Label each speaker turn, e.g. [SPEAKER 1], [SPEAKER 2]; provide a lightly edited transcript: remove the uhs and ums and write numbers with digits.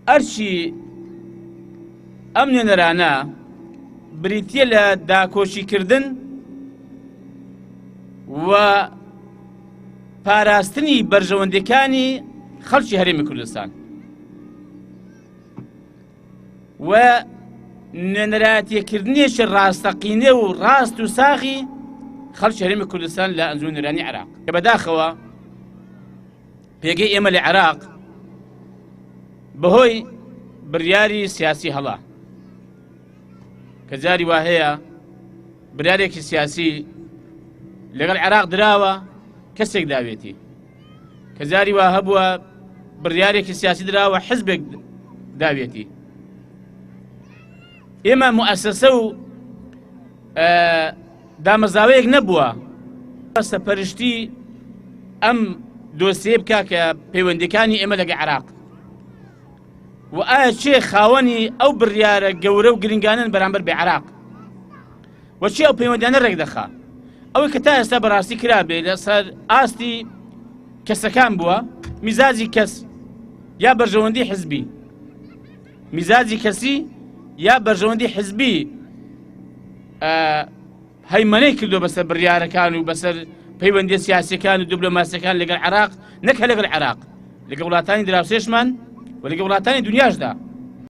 [SPEAKER 1] ئەرچی ئەم نوێنەرانە بریتیە لە داکۆشیکردن و پاراستنی بەرژەوەندەکانی خەڵکی هەرێمی کوردستان و نوێنەرایەتیەکردنیشی ڕاستەقینە و ڕاست و ساغی خەڵکی هەرێمی کوردستان لە ئەنجومەن نوێنەرانی عێراق کە بەداخەوە پێگەی ئێمە لە عێراق بەهۆی بڕیاری سیاسی هەڵا کە جاری وا هەیە بڕیارێکی سیاسی لەگەڵ عێراق دراوە کەسێک داوێتی کە جاری وا هەبووە بڕیارێکی سیاسی دراوە حزبێک داوێتی ئێمە موئەسسە و دامەزراوەیەک نەبووە سەرپەرشتی ئەم دۆسیە بکا کە پەیوەندیەکانی ئێمە لەگەڵ عێراق و ئایا چێ خاوەنی ئەو بڕیارە گەورە و گرنگانن بەرامبەر بە عێراق و چێ ئەو پەیوەندیانە ڕێک دەخا ئەوەی کە تا ئێستا بەڕاستی کرابێ لەسەر ئاستی کەسەکان بووە میزاجی کەس یا بەرژەوەندی حزبی میزاجی کەسی یا بەرژەوەندی حزبی هەیمەنەی کردو بەسەر بڕیارەکان و بەسەر پەیوەندی سیاسیەکان و دیبلۆماسیەکان لەگەڵ عێراق نەک لەگەڵ عێراق لەگەڵ وڵاتانی دراوسێشمان و لەگەڵ وڵاتانی دنیاشدا